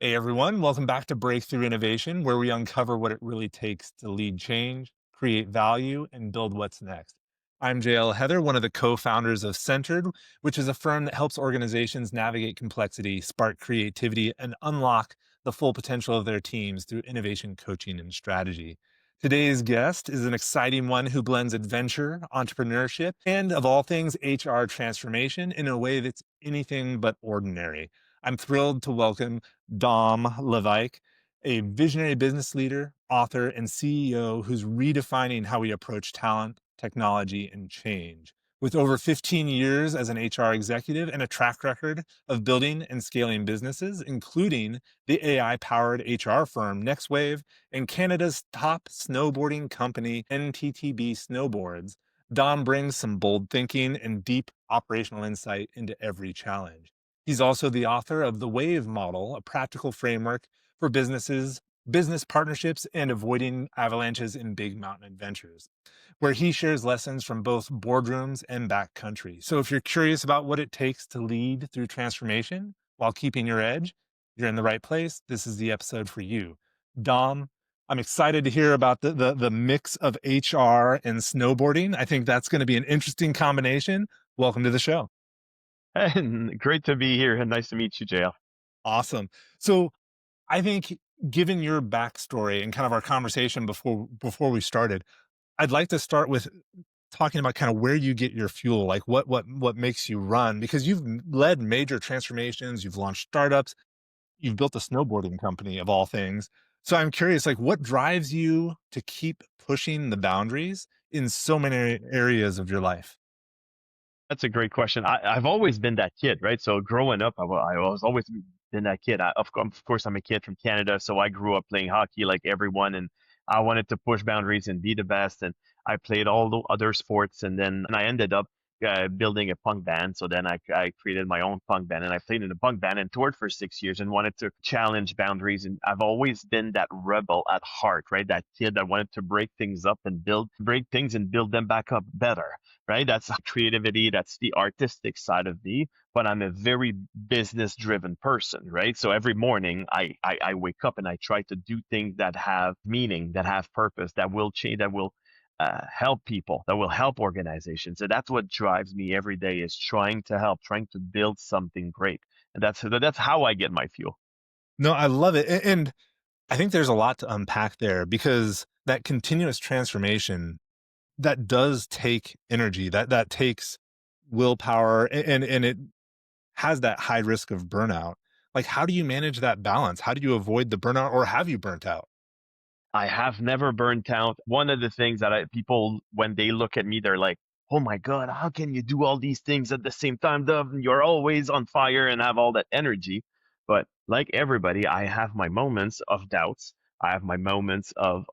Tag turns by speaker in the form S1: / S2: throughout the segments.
S1: Hey everyone, welcome back to Breakthrough Innovation, where we uncover what it really takes to lead change, create value, and build what's next. I'm JL Heather, one of the co founders of Centered, which is a firm that helps organizations navigate complexity, spark creativity, and unlock the full potential of their teams through innovation coaching and strategy. Today's guest is an exciting one who blends adventure, entrepreneurship, and of all things, HR transformation in a way that's anything but ordinary. I'm thrilled to welcome Dom Lévesque, a visionary business leader, author, and CEO who's redefining how we approach talent, technology, and change. With over 15 years as an HR executive and a track record of building and scaling businesses, including the AI powered HR firm NextWave and Canada's top snowboarding company, NTTB Snowboards, Dom brings some bold thinking and deep operational insight into every challenge. He's also the author of the WAVE model, a practical framework for businesses, business partnerships, and avoiding avalanches in big mountain adventures, where he shares lessons from both boardrooms and backcountry. So if you're curious about what it takes to lead through transformation while keeping your edge, you're in the right place. This is the episode for you. Dom, I'm excited to hear about the mix of HR and snowboarding. I think that's going to be an interesting combination. Welcome to the show.
S2: And great to be here and nice to meet you, JL.
S1: Awesome. So I think given your backstory and kind of our conversation before we started, I'd like to start with talking about kind of where you get your fuel, like what makes you run, because you've led major transformations, you've launched startups, you've built a snowboarding company of all things. So I'm curious, like what drives you to keep pushing the boundaries in so many areas of your life?
S2: That's a great question. I've always been that kid, right? So growing up, I was always been that kid. Of course, I'm a kid from Canada, so I grew up playing hockey like everyone, and I wanted to push boundaries and be the best. And I played all the other sports, and I ended up building a punk band. So then I created my own punk band, and I played in a punk band and toured for 6 years and wanted to challenge boundaries. And I've always been that rebel at heart, right? That kid that wanted to break things up and break things and build them back up better, right? That's creativity. That's the artistic side of me. But I'm a very business driven person, right? So every morning I wake up and I try to do things that have meaning, that have purpose, that will change, that will help people, that will help organizations. And that's what drives me every day is trying to help, trying to build something great. And that's how I get my fuel.
S1: No, I love it. And I think there's a lot to unpack there because that continuous transformation that does take energy, that takes willpower, and it has that high risk of burnout. Like, how do you manage that balance? How do you avoid the burnout, or have you burnt out?
S2: I have never burnt out. One of the things that people, when they look at me, they're like, oh my God, how can you do all these things at the same time? You're always on fire and have all that energy. But like everybody, I have my moments of doubts. I have my moments of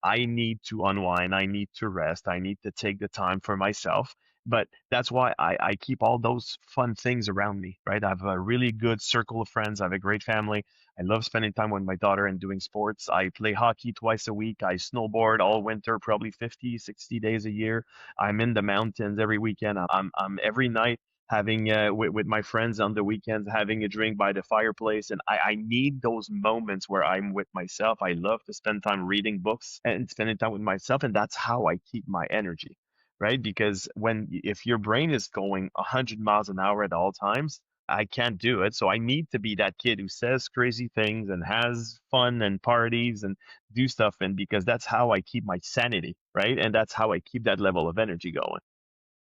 S2: I need to unwind. I need to rest. I need to take the time for myself. But that's why I keep all those fun things around me, right? I have a really good circle of friends. I have a great family. I love spending time with my daughter and doing sports. I play hockey twice a week. I snowboard all winter, probably 50, 60 days a year. I'm in the mountains every weekend. I'm every night having with my friends on the weekends, having a drink by the fireplace. And I need those moments where I'm with myself. I love to spend time reading books and spending time with myself. And that's how I keep my energy, right? Because if your brain is going 100 miles an hour at all times, I can't do it. So I need to be that kid who says crazy things and has fun and parties and do stuff. And because that's how I keep my sanity, right? And that's how I keep that level of energy going.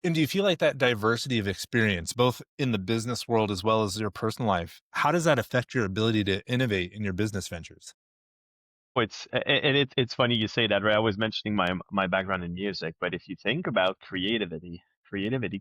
S1: And do you feel like that diversity of experience, both in the business world as well as your personal life, how does that affect your ability to innovate in your business ventures?
S2: It's funny you say that, right? I was mentioning my background in music, but if you think about creativity,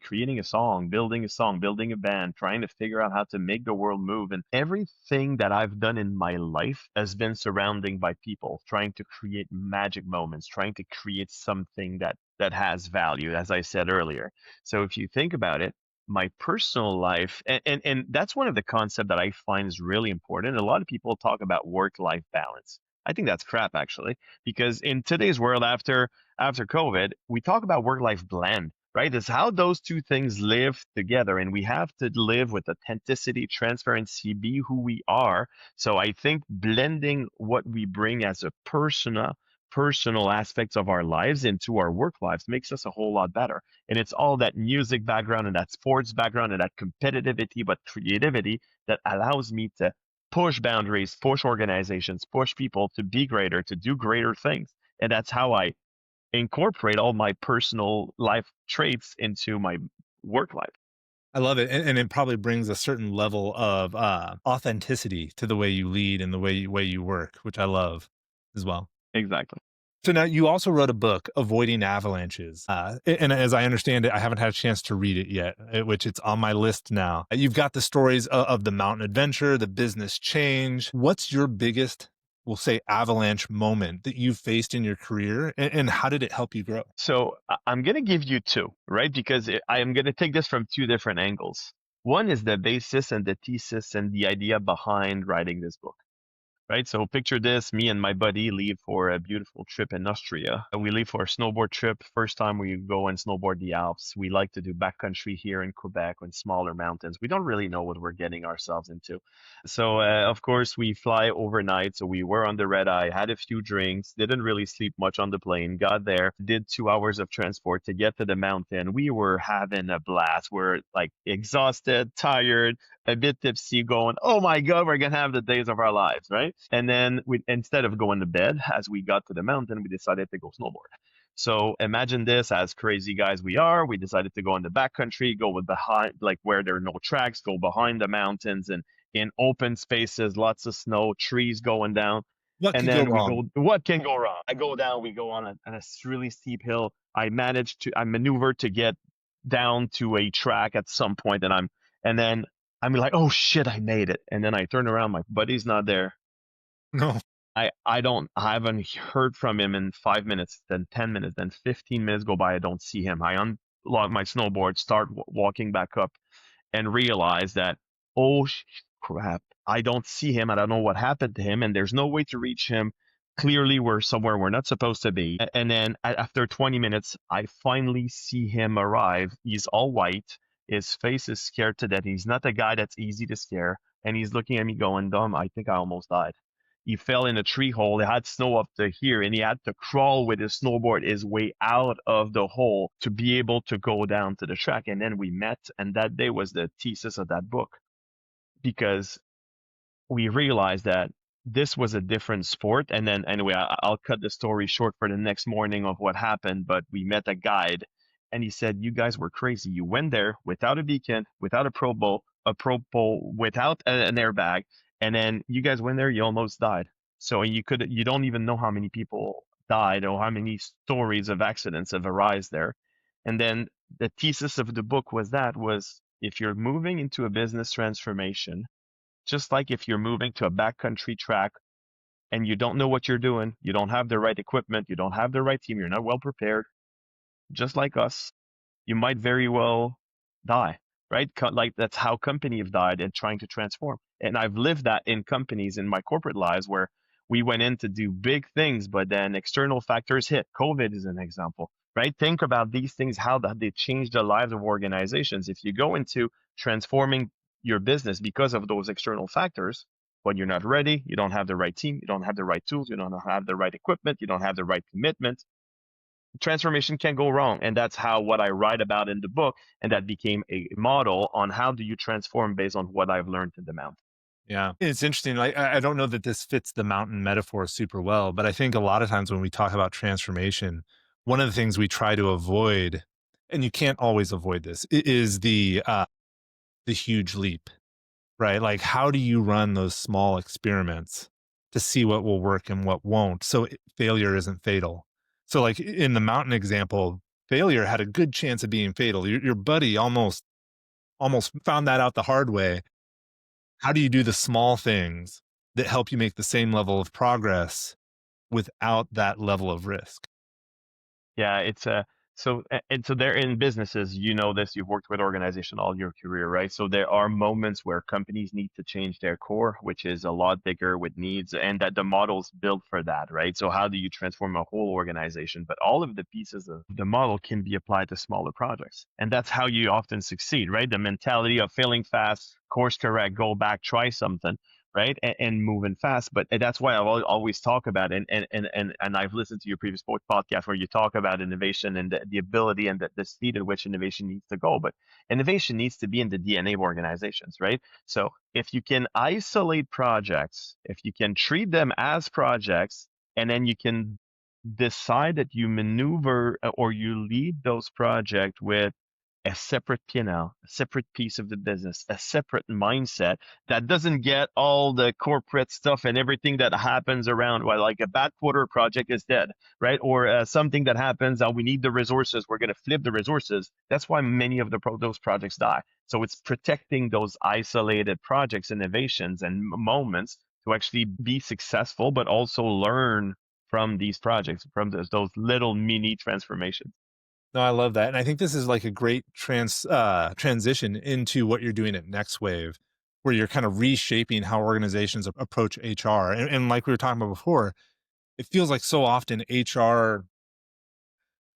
S2: creating a song, building a band, trying to figure out how to make the world move, and everything that I've done in my life has been surrounding by people, trying to create magic moments, trying to create something that has value, as I said earlier. So if you think about it, my personal life, and that's one of the concepts that I find is really important. A lot of people talk about work-life balance. I think that's crap actually, because in today's world after COVID, we talk about work-life blend, right? It's how those two things live together. And we have to live with authenticity, transparency, be who we are. So I think blending what we bring as a personal aspects of our lives into our work lives makes us a whole lot better. And it's all that music background and that sports background and that competitivity, but creativity that allows me to push boundaries, push organizations, push people to be greater, to do greater things. And that's how I incorporate all my personal life traits into my work life.
S1: I love it, and it probably brings a certain level of authenticity to the way you lead and the way you work, which I love as well.
S2: Exactly.
S1: So now you also wrote a book, Avoiding Avalanches. And as I understand it, I haven't had a chance to read it yet, which it's on my list now. You've got the stories of the mountain adventure, the business change. What's your biggest, we'll say, avalanche moment that you've faced in your career, and how did it help you grow?
S2: So I'm going to give you two, right? Because I am going to take this from two different angles. One is the basis and the thesis and the idea behind writing this book. Right? So picture this, me and my buddy leave for a beautiful trip in Austria. We leave for a snowboard trip. First time we go and snowboard the Alps. We like to do backcountry here in Quebec on smaller mountains. We don't really know what we're getting ourselves into. So, of course, we fly overnight. So we were on the red eye, had a few drinks, didn't really sleep much on the plane, got there, did 2 hours of transport to get to the mountain. We were having a blast. We're like exhausted, tired, a bit tipsy, going, oh my God, we're going to have the days of our lives, right? And then instead of going to bed, as we got to the mountain, we decided to go snowboard. So imagine this, as crazy guys we are, we decided to go in the backcountry, go with behind, like where there are no tracks, go behind the mountains and in open spaces, lots of snow, trees going down.
S1: What
S2: And
S1: could go
S2: then we
S1: wrong?
S2: go, what can go wrong? I go down, we go on a really steep hill. I maneuvered to get down to a track at some point, and then I'm like, oh shit, I made it. And then I turn around, my buddy's not there.
S1: No.
S2: I haven't heard from him in 5 minutes, then 10 minutes, then 15 minutes go by. I don't see him. I unlock my snowboard, start walking back up, and realize that, oh crap, I don't see him. I don't know what happened to him, and there's no way to reach him. Clearly, we're somewhere we're not supposed to be. And then after 20 minutes, I finally see him arrive. He's all white. His face is scared to death. He's not a guy that's easy to scare. And he's looking at me going, Dom, I think I almost died. He fell in a tree hole. It had snow up to here, and he had to crawl with his snowboard his way out of the hole to be able to go down to the track. And then we met, and that day was the thesis of that book, because we realized that this was a different sport. And then anyway, I'll cut the story short for the next morning of what happened, but we met a guide, and he said, you guys were crazy. You went there without a beacon, without a pro pole, without an airbag, and then you guys went there, you almost died. So you don't even know how many people died or how many stories of accidents have arisen there. And then the thesis of the book was if you're moving into a business transformation, just like if you're moving to a backcountry track and you don't know what you're doing, you don't have the right equipment, you don't have the right team, you're not well prepared, just like us, you might very well die, right? Like that's how companies have died and trying to transform. And I've lived that in companies in my corporate lives where we went in to do big things, but then external factors hit. COVID is an example, right? Think about these things, how that they change the lives of organizations. If you go into transforming your business because of those external factors, but you're not ready, you don't have the right team, you don't have the right tools, you don't have the right equipment, you don't have the right commitment, transformation can go wrong. And that's how what I write about in the book, and that became a model on how do you transform based on what I've learned in the mountain.
S1: Yeah. It's interesting. Like, I don't know that this fits the mountain metaphor super well, but I think a lot of times when we talk about transformation, one of the things we try to avoid, and you can't always avoid this, is the huge leap, right? Like, how do you run those small experiments to see what will work and what won't? So failure isn't fatal. So, like in the mountain example, failure had a good chance of being fatal. Your buddy almost found that out the hard way. How do you do the small things that help you make the same level of progress without that level of risk?
S2: Yeah, it's a And so they're in businesses, you know this, you've worked with organization all your career, right? So there are moments where companies need to change their core, which is a lot bigger with needs, and that the model's built for that, right? So how do you transform a whole organization? But all of the pieces of the model can be applied to smaller projects. And that's how you often succeed, right? The mentality of failing fast, course correct, go back, try something, right? And moving fast. But that's why I always talk about it. And I've listened to your previous podcast where you talk about innovation and the ability and the speed at which innovation needs to go. But innovation needs to be in the DNA of organizations, right? So if you can isolate projects, if you can treat them as projects, and then you can decide that you maneuver or you lead those projects with a separate P&L, a separate piece of the business, a separate mindset that doesn't get all the corporate stuff and everything that happens around. Well, like a bad quarter project is dead, right? Or something that happens, we need the resources, we're going to flip the resources. That's why many of those projects die. So it's protecting those isolated projects, innovations, and moments to actually be successful, but also learn from these projects, from those little mini transformations.
S1: No, I love that, and I think this is like a great transition into what you're doing at NextWave, where you're kind of reshaping how organizations approach HR. And like we were talking about before, it feels like so often HR,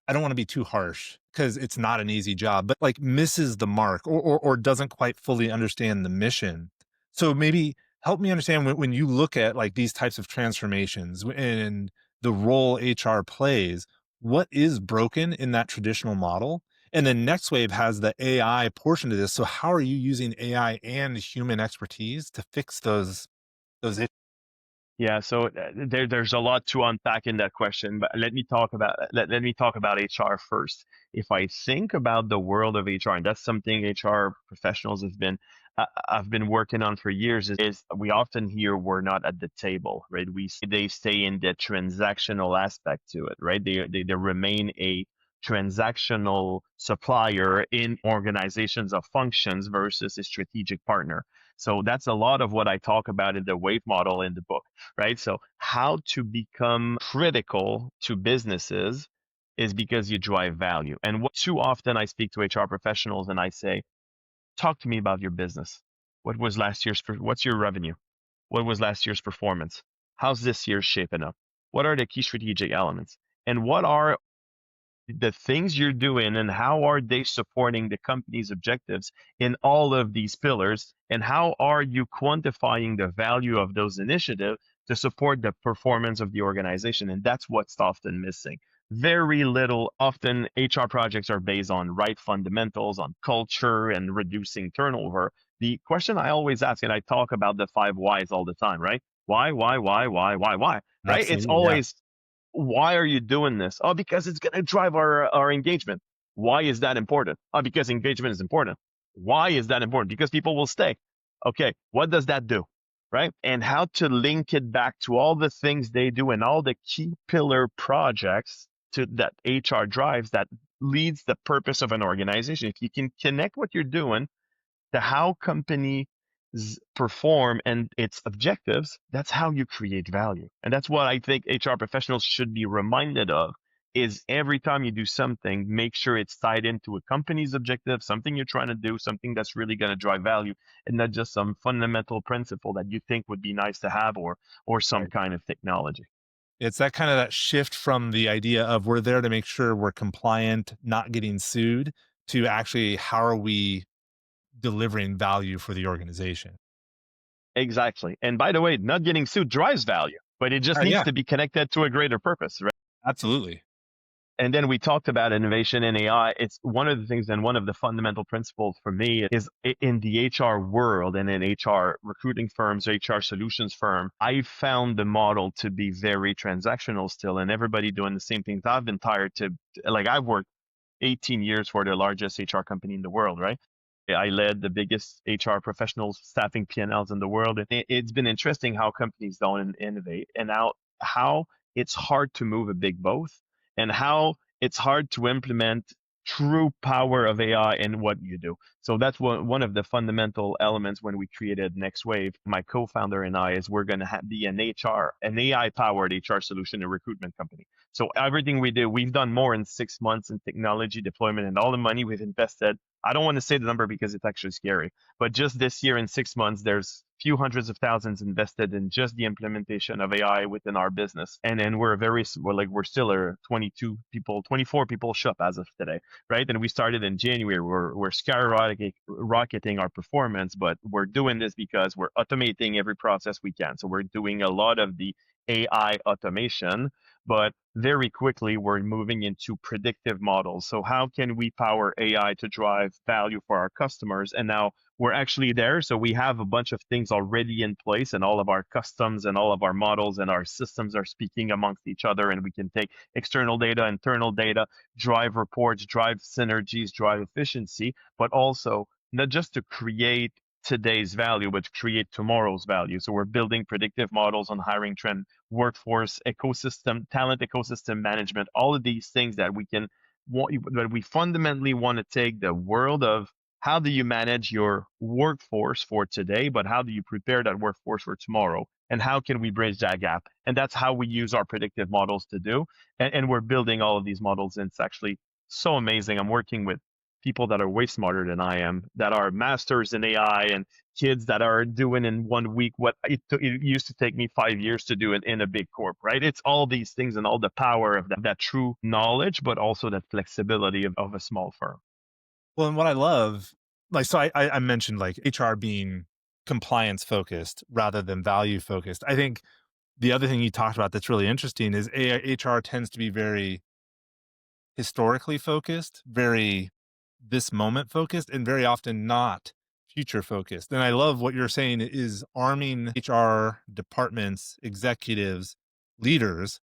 S1: I don't want to be too harsh because it's not an easy job, but like misses the mark or doesn't quite fully understand the mission. So maybe help me understand when you look at like these types of transformations and the role HR plays, what is broken in that traditional model? And then NextWave has the AI portion to this. So how are you using AI and human expertise to fix those issues?
S2: Yeah, so there's a lot to unpack in that question, but let me talk about HR first. If I think about the world of HR, and that's something HR professionals I've been working on for years, is we often hear we're not at the table, right? They stay in the transactional aspect to it, right? They remain a transactional supplier in organizations of functions versus a strategic partner. So that's a lot of what I talk about in the wave model in the book, right? So how to become critical to businesses is because you drive value. And what too often I speak to HR professionals and I say, talk to me about your business. What's your revenue? What was last year's performance? How's this year's shaping up? What are the key strategic elements? And what are the things you're doing and how are they supporting the company's objectives in all of these pillars, and how are you quantifying the value of those initiatives to support the performance of the organization? And that's what's often missing. Very little. Often HR projects are based on right fundamentals, on culture and reducing turnover. The question I always ask, and I talk about the 5 whys all the time, right? Why, right? It's
S1: Absolutely. Yeah.
S2: always, why are you doing this? Oh, because it's going to drive our engagement. Why is that important? Oh, because engagement is important. Why is that important? Because people will stay. Okay, what does that do? Right? And how to link it back to all the things they do and all the key pillar projects to that HR drives that leads the purpose of an organization. If you can connect what you're doing to how companies perform and its objectives, that's how you create value. And that's what I think HR professionals should be reminded of, is every time you do something, make sure it's tied into a company's objective, something you're trying to do, something that's really going to drive value, and not just some fundamental principle that you think would be nice to have, or some
S1: Right.
S2: kind of technology.
S1: It's that kind of that shift from the idea of we're there to make sure we're compliant, not getting sued, to actually how are we delivering value for the organization.
S2: Exactly. And by the way, not getting sued drives value, but it just needs
S1: Yeah,
S2: to be connected to a greater purpose, right?
S1: absolutely.
S2: And then we talked about innovation in AI. It's one of the things, and one of the fundamental principles for me is in the HR world and in HR recruiting firms, HR solutions firm, I found the model to be very transactional still, and everybody doing the same things. I've been tired to, like, I've worked 18 years for the largest HR company in the world, right? I led the biggest HR professional staffing P&Ls in the world. And it's been interesting how companies don't innovate, and how it's hard to move a big boat, and how it's hard to implement true power of AI in what you do. So that's one of the fundamental elements when we created NextWave. My co-founder and I, is we're going to be an AI-powered HR solution and recruitment company. So everything we do, we've done more in 6 months in technology deployment, and all the money we've invested. I don't want to say the number because it's actually scary, but just this year in 6 months, there's few hundreds of thousands invested in just the implementation of AI within our business. And then we're still a 22 people, 24 people shop as of today, right? And we started in January. We're skyrocketing our performance, but we're doing this because we're automating every process we can. So we're doing a lot of the AI automation, but very quickly we're moving into predictive models. So how can we power AI to drive value for our customers? And now we're actually there. So we have a bunch of things already in place, and all of our customs and all of our models and our systems are speaking amongst each other, and we can take external data, internal data, drive reports, drive synergies, drive efficiency, but also not just to create today's value, but to create tomorrow's value. So we're building predictive models on hiring trend, workforce ecosystem, talent ecosystem management, all of these things that we fundamentally want to take the world of how do you manage your workforce for today, but how do you prepare that workforce for tomorrow? And how can we bridge that gap? And that's how we use our predictive models to do. And we're building all of these models, and it's actually so amazing. I'm working with people that are way smarter than I am, that are masters in AI, and kids that are doing in 1 week what it used to take me 5 years to do it in a big corp, right? It's all these things and all the power of that true knowledge, but also that flexibility of a small firm.
S1: Well, and what I love, like, so I mentioned like HR being compliance focused rather than value focused. I think the other thing you talked about that's really interesting is HR tends to be very historically focused, very this moment focused, and very often not future focused. And I love what you're saying is arming HR departments, executives, leaders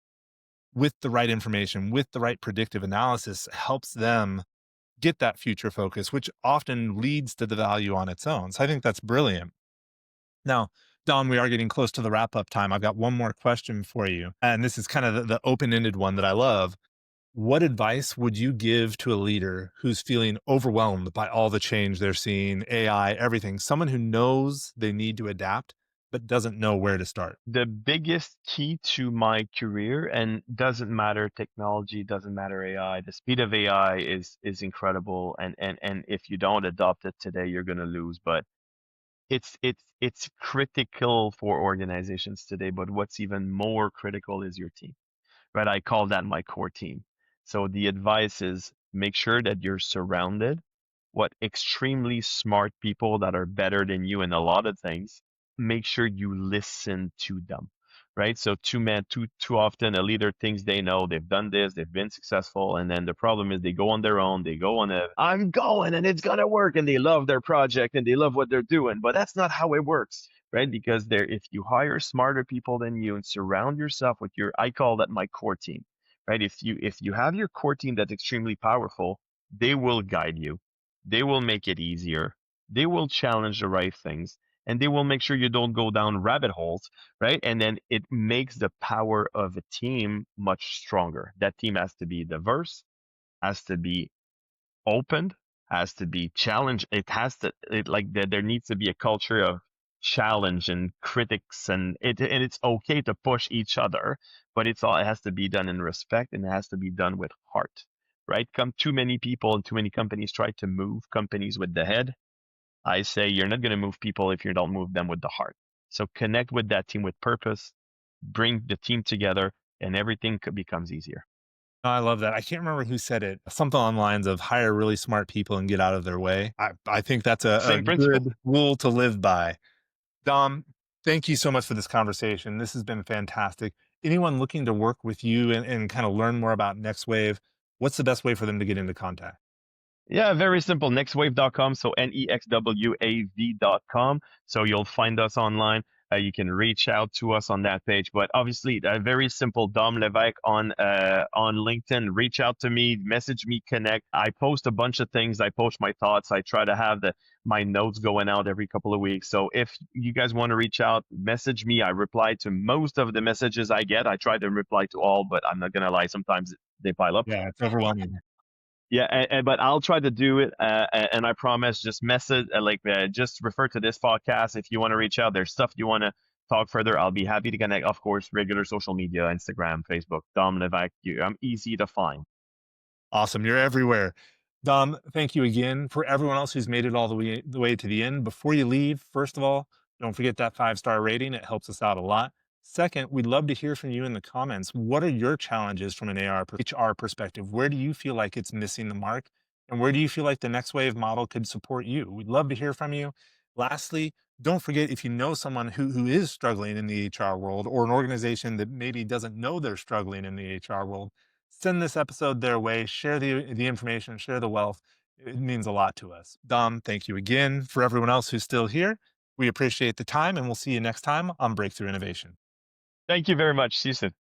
S1: with the right information, with the right predictive analysis helps them get that future focus, which often leads to the value on its own. So I think that's brilliant. Now, Don, we are getting close to the wrap up time. I've got one more question for you. And this is kind of the open ended one that I love. What advice would you give to a leader who's feeling overwhelmed by all the change they're seeing, AI, everything? Someone who knows they need to adapt, but doesn't know where to start.
S2: The biggest key to my career, and doesn't matter technology, doesn't matter AI, the speed of AI is incredible, and if you don't adopt it today, you're going to lose. But it's critical for organizations today, but what's even more critical is your team, right? I call that my core team. So the advice is make sure that you're surrounded what extremely smart people that are better than you in a lot of things. Make sure you listen to them, right? So too often a leader thinks they know, they've done this, they've been successful, and then the problem is they go on their own, they go on a I'm going and it's gonna work, and they love their project and they love what they're doing, but that's not how it works, right? Because if you hire smarter people than you and surround yourself with I call that my core team, right? If you have your core team that's extremely powerful, they will guide you, they will make it easier. They will challenge the right things, and they will make sure you don't go down rabbit holes, right? And then it makes the power of a team much stronger. That team has to be diverse, has to be opened, has to be challenged. There needs to be a culture of challenge and critics, and it's okay to push each other, but it has to be done in respect, and it has to be done with heart, right? Come too many people and too many companies try to move companies with the head. I say you're not going to move people if you don't move them with the heart. So connect with that team with purpose, bring the team together, and everything becomes easier.
S1: I love that. I can't remember who said it. Something on the lines of hire really smart people and get out of their way. I think that's a
S2: Same principle.
S1: good rule to live by. Dom, thank you so much for this conversation. This has been fantastic. Anyone looking to work with you and kind of learn more about NextWave, what's the best way for them to get into contact?
S2: Yeah, very simple. Nextwave.com. So NEXWAV.com. So you'll find us online. You can reach out to us on that page. But obviously, very simple. Dom Lévesque on LinkedIn. Reach out to me, message me, connect. I post a bunch of things. I post my thoughts. I try to have my notes going out every couple of weeks. So if you guys want to reach out, message me. I reply to most of the messages I get. I try to reply to all, but I'm not gonna lie. Sometimes they pile up.
S1: Yeah, it's overwhelming.
S2: Yeah, but I'll try to do it, and I promise. Just just refer to this podcast if you want to reach out. There's stuff you want to talk further, I'll be happy to connect. Of course, regular social media, Instagram, Facebook, Dom Lévesque. I'm easy to find.
S1: Awesome. You're everywhere. Dom, thank you again. For everyone else who's made it all the way to the end, before you leave, first of all, don't forget that 5-star rating. It helps us out a lot. Second, we'd love to hear from you in the comments. What are your challenges from an HR perspective? Where do you feel like it's missing the mark? And where do you feel like the Next Wave model could support you? We'd love to hear from you. Lastly, don't forget, if you know someone who is struggling in the HR world, or an organization that maybe doesn't know they're struggling in the HR world, send this episode their way, share the information, share the wealth. It means a lot to us. Dom, thank you again. For everyone else who's still here, we appreciate the time, and we'll see you next time on Breakthrough Innovation.
S2: Thank you very much. See you soon.